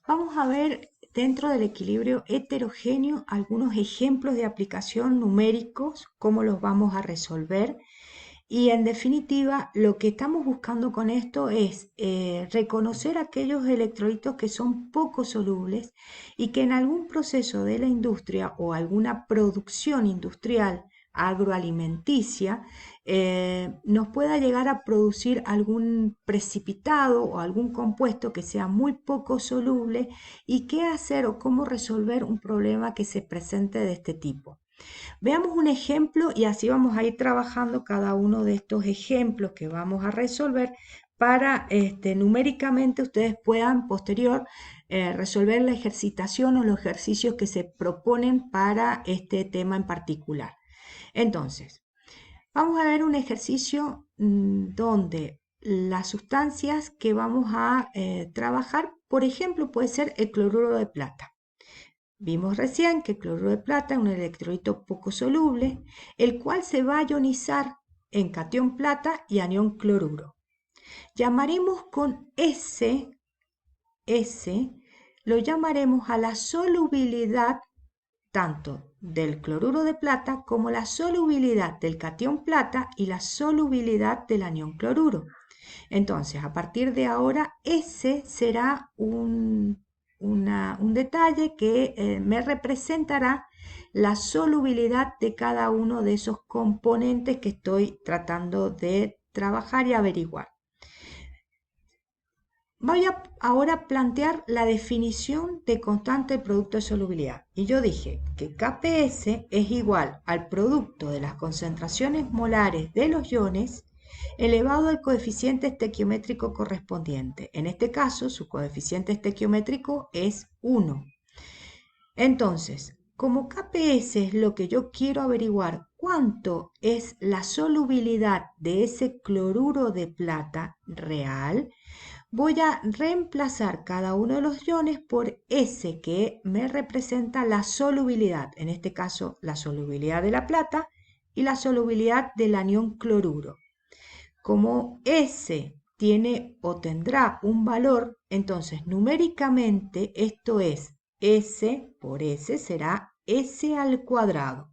Vamos a ver dentro del equilibrio heterogéneo algunos ejemplos de aplicación numéricos, cómo los vamos a resolver. Y en definitiva, lo que estamos buscando con esto es reconocer aquellos electrolitos que son poco solubles y que en algún proceso de la industria o alguna producción industrial agroalimenticia nos pueda llegar a producir algún precipitado o algún compuesto que sea muy poco soluble y qué hacer o cómo resolver un problema que se presente de este tipo. Veamos un ejemplo y así vamos a ir trabajando cada uno de estos ejemplos que vamos a resolver para numéricamente ustedes puedan posterior resolver la ejercitación o los ejercicios que se proponen para este tema en particular. Entonces, vamos a ver un ejercicio donde las sustancias que vamos a trabajar, por ejemplo, puede ser el cloruro de plata. Vimos recién que el cloruro de plata es un electrolito poco soluble, el cual se va a ionizar en catión plata y anión cloruro. Llamaremos con S, lo llamaremos a la solubilidad tanto del cloruro de plata como la solubilidad del catión plata y la solubilidad del anión cloruro. Entonces, a partir de ahora, ese será un detalle que me representará la solubilidad de cada uno de esos componentes que estoy tratando de trabajar y averiguar. Voy a ahora plantear la definición de constante de producto de solubilidad. Y yo dije que Kps es igual al producto de las concentraciones molares de los iones elevado al coeficiente estequiométrico correspondiente. En este caso, su coeficiente estequiométrico es 1. Entonces, como Kps es lo que yo quiero averiguar, cuánto es la solubilidad de ese cloruro de plata real, voy a reemplazar cada uno de los iones por S que me representa la solubilidad, en este caso la solubilidad de la plata y la solubilidad del anión cloruro. Como S tiene o tendrá un valor, entonces numéricamente esto es S por S será S al cuadrado.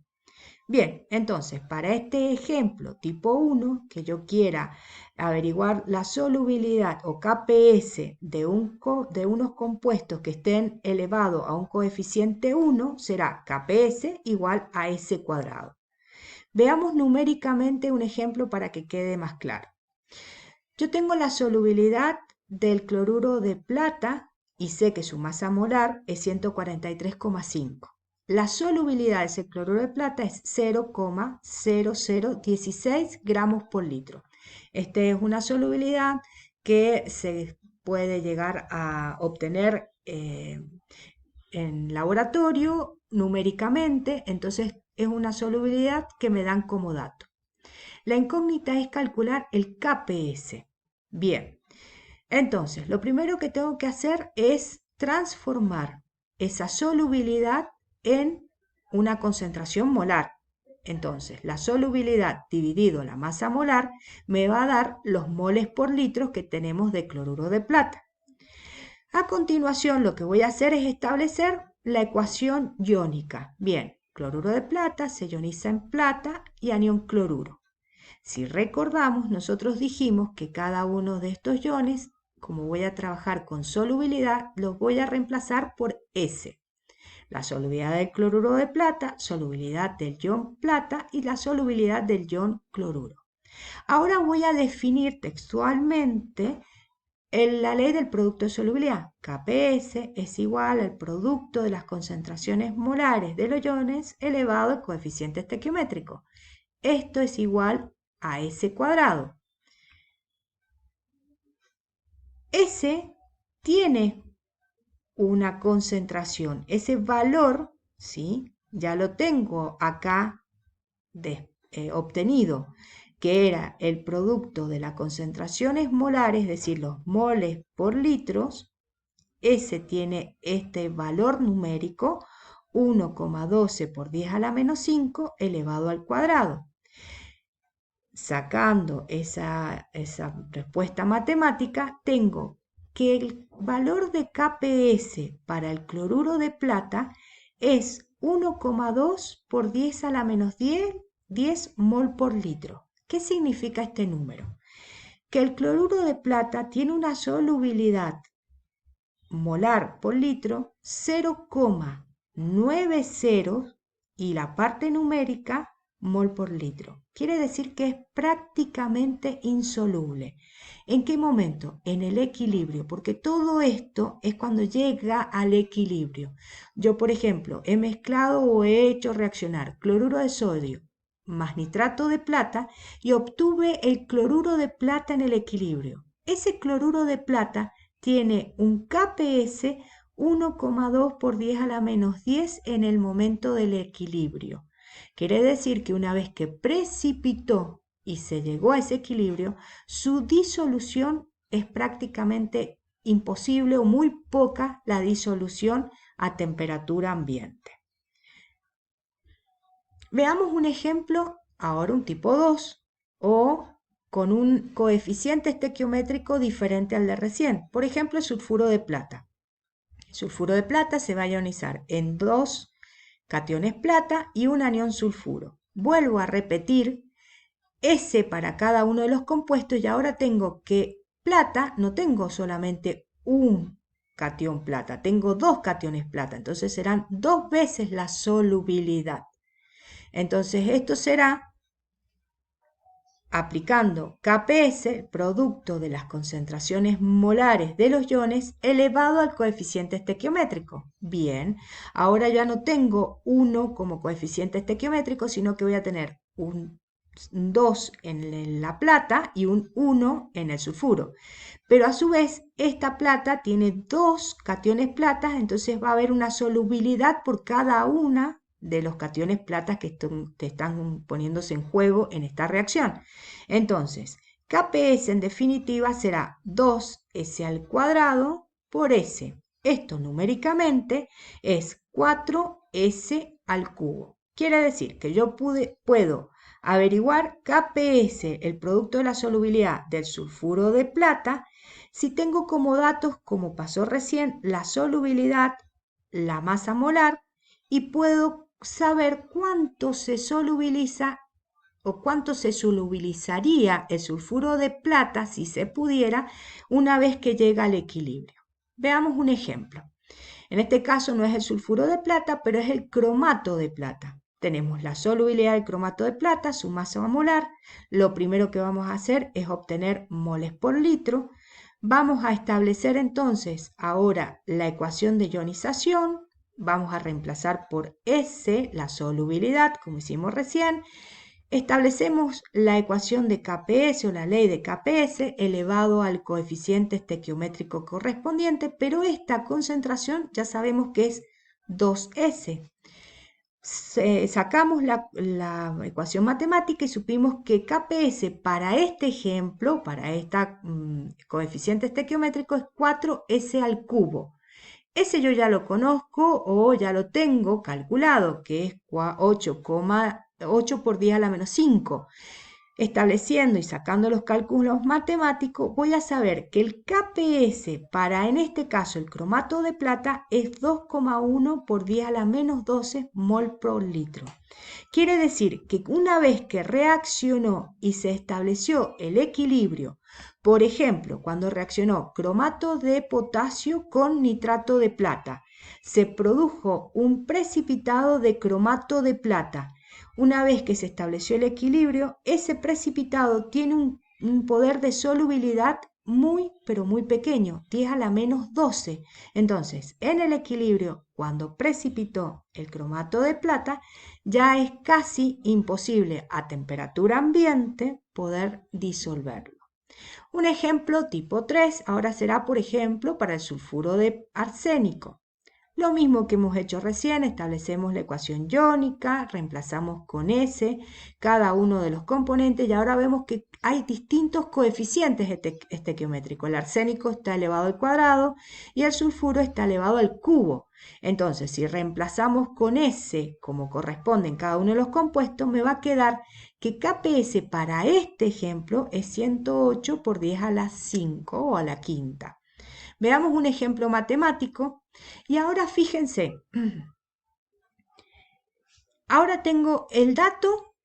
Bien, entonces para este ejemplo tipo 1, que yo quiera averiguar la solubilidad o Kps de unos compuestos que estén elevados a un coeficiente 1, será Kps igual a S cuadrado. Veamos numéricamente un ejemplo para que quede más claro. Yo tengo la solubilidad del cloruro de plata y sé que su masa molar es 143,5. La solubilidad de ese cloruro de plata es 0,0016 gramos por litro. Esta es una solubilidad que se puede llegar a obtener en laboratorio numéricamente, entonces es una solubilidad que me dan como dato. La incógnita es calcular el Kps. Bien, entonces lo primero que tengo que hacer es transformar esa solubilidad en una concentración molar. Entonces, la solubilidad dividido la masa molar me va a dar los moles por litro que tenemos de cloruro de plata. A continuación, lo que voy a hacer es establecer la ecuación iónica. Bien, cloruro de plata se ioniza en plata y anión cloruro. Si recordamos, nosotros dijimos que cada uno de estos iones, como voy a trabajar con solubilidad, los voy a reemplazar por S. La solubilidad del cloruro de plata, solubilidad del ion plata y la solubilidad del ion cloruro. Ahora voy a definir textualmente la ley del producto de solubilidad. Kps es igual al producto de las concentraciones molares de los iones elevado al coeficiente estequiométrico. Esto es igual a S cuadrado. S tiene una concentración. Ese valor, ¿sí? Ya lo tengo acá obtenido, que era el producto de las concentraciones molares, es decir, los moles por litros. S tiene este valor numérico, 1,12 por 10 a la menos 5 elevado al cuadrado. Sacando esa respuesta matemática, tengo que el valor de KPS para el cloruro de plata es 1,2 por 10 a la menos 10 mol por litro. ¿Qué significa este número? Que el cloruro de plata tiene una solubilidad molar por litro 0,90 y la parte numérica mol por litro. Quiere decir que es prácticamente insoluble. ¿En qué momento? En el equilibrio, porque todo esto es cuando llega al equilibrio. Yo, por ejemplo, he mezclado o he hecho reaccionar cloruro de sodio más nitrato de plata y obtuve el cloruro de plata en el equilibrio. Ese cloruro de plata tiene un KPS 1,2 por 10 a la menos 10 en el momento del equilibrio. Quiere decir que una vez que precipitó y se llegó a ese equilibrio, su disolución es prácticamente imposible o muy poca la disolución a temperatura ambiente. Veamos un ejemplo, ahora un tipo 2 o con un coeficiente estequiométrico diferente al de recién. Por ejemplo, el sulfuro de plata. El sulfuro de plata se va a ionizar en 2 cationes plata y un anión sulfuro. Vuelvo a repetir S para cada uno de los compuestos y ahora tengo que plata, no tengo solamente un catión plata, tengo 2 cationes plata, entonces serán 2 veces la solubilidad. Entonces esto será aplicando KPS, producto de las concentraciones molares de los iones, elevado al coeficiente estequiométrico. Bien, ahora ya no tengo 1 como coeficiente estequiométrico, sino que voy a tener un 2 en la plata y un 1 en el sulfuro. Pero a su vez, esta plata tiene 2 cationes platas, entonces va a haber una solubilidad por cada una de los cationes platas que están poniéndose en juego en esta reacción. Entonces, KPS en definitiva será 2S al cuadrado por S. Esto numéricamente es 4S al cubo. Quiere decir que yo puedo averiguar KPS, el producto de la solubilidad del sulfuro de plata, si tengo como datos, como pasó recién, la solubilidad, la masa molar, y puedo saber cuánto se solubiliza o cuánto se solubilizaría el sulfuro de plata, si se pudiera, una vez que llega al equilibrio. Veamos un ejemplo. En este caso no es el sulfuro de plata, pero es el cromato de plata. Tenemos la solubilidad del cromato de plata, su masa molar. Lo primero que vamos a hacer es obtener moles por litro. Vamos a establecer entonces ahora la ecuación de ionización. Vamos a reemplazar por S la solubilidad, como hicimos recién. Establecemos la ecuación de KPS o la ley de KPS elevado al coeficiente estequiométrico correspondiente, pero esta concentración ya sabemos que es 2S. Sacamos la ecuación matemática y supimos que KPS para este ejemplo, para este coeficiente estequiométrico, es 4S al cubo. Ese yo ya lo conozco o ya lo tengo calculado, que es 8,8 por 10 a la menos 5. Estableciendo y sacando los cálculos matemáticos, voy a saber que el KPS para, en este caso, el cromato de plata es 2,1 por 10 a la menos 12 mol por litro. Quiere decir que una vez que reaccionó y se estableció el equilibrio, por ejemplo, cuando reaccionó cromato de potasio con nitrato de plata, se produjo un precipitado de cromato de plata. Una vez que se estableció el equilibrio, ese precipitado tiene un poder de solubilidad muy, pero muy pequeño, 10 a la menos 12. Entonces, en el equilibrio, cuando precipitó el cromato de plata, ya es casi imposible a temperatura ambiente poder disolverlo. Un ejemplo tipo 3 ahora será, por ejemplo, para el sulfuro de arsénico. Lo mismo que hemos hecho recién, establecemos la ecuación iónica, reemplazamos con S cada uno de los componentes y ahora vemos que hay distintos coeficientes estequiométricos. El arsénico está elevado al cuadrado y el sulfuro está elevado al cubo. Entonces, si reemplazamos con S como corresponde en cada uno de los compuestos, me va a quedar que KPS para este ejemplo es 108 por 10 a la 5 o a la quinta. Veamos un ejemplo matemático y ahora fíjense, ahora tengo el dato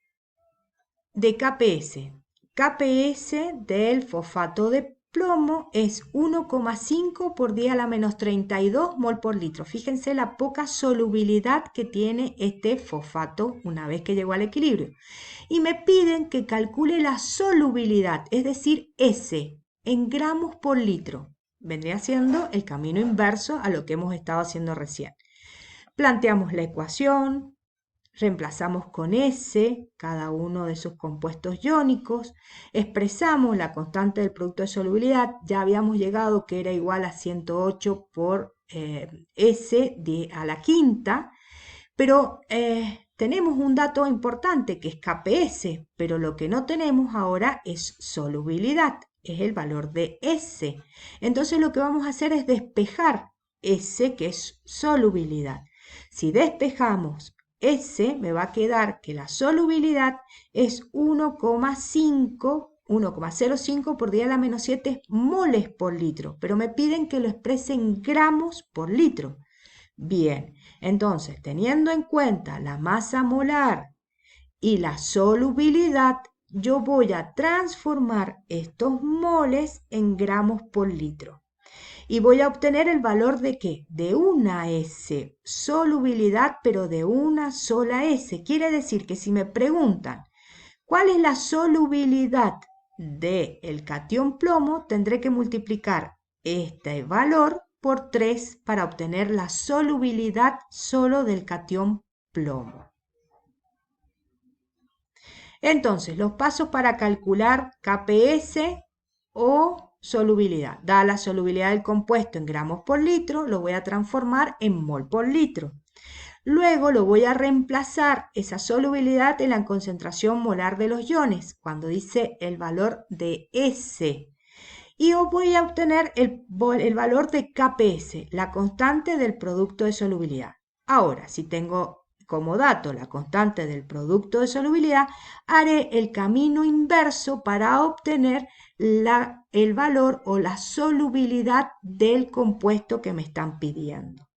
de KPS. KPS del fosfato de plomo es 1,5 por 10 a la menos 32 mol por litro. Fíjense la poca solubilidad que tiene este fosfato una vez que llegó al equilibrio. Y me piden que calcule la solubilidad, es decir, S, en gramos por litro. Vendría siendo el camino inverso a lo que hemos estado haciendo recién. Planteamos la ecuación. Reemplazamos con S cada uno de sus compuestos iónicos, expresamos la constante del producto de solubilidad, ya habíamos llegado que era igual a 108 por S a la quinta, pero tenemos un dato importante que es KPS, pero lo que no tenemos ahora es solubilidad, es el valor de S. Entonces lo que vamos a hacer es despejar S, que es solubilidad. Si despejamos S, me va a quedar que la solubilidad es 1,05 por 10 a la menos 7 moles por litro, pero me piden que lo exprese en gramos por litro. Bien, entonces, teniendo en cuenta la masa molar y la solubilidad, yo voy a transformar estos moles en gramos por litro. Y voy a obtener el valor de ¿qué? De una S, solubilidad, pero de una sola S. Quiere decir que si me preguntan cuál es la solubilidad del catión plomo, tendré que multiplicar este valor por 3 para obtener la solubilidad solo del catión plomo. Entonces, los pasos para calcular KPS o solubilidad. Dada la solubilidad del compuesto en gramos por litro, lo voy a transformar en mol por litro. Luego lo voy a reemplazar esa solubilidad en la concentración molar de los iones, cuando dice el valor de S. Y voy a obtener el valor de KPS, la constante del producto de solubilidad. Ahora, si tengo como dato la constante del producto de solubilidad, haré el camino inverso para obtener el valor o la solubilidad del compuesto que me están pidiendo.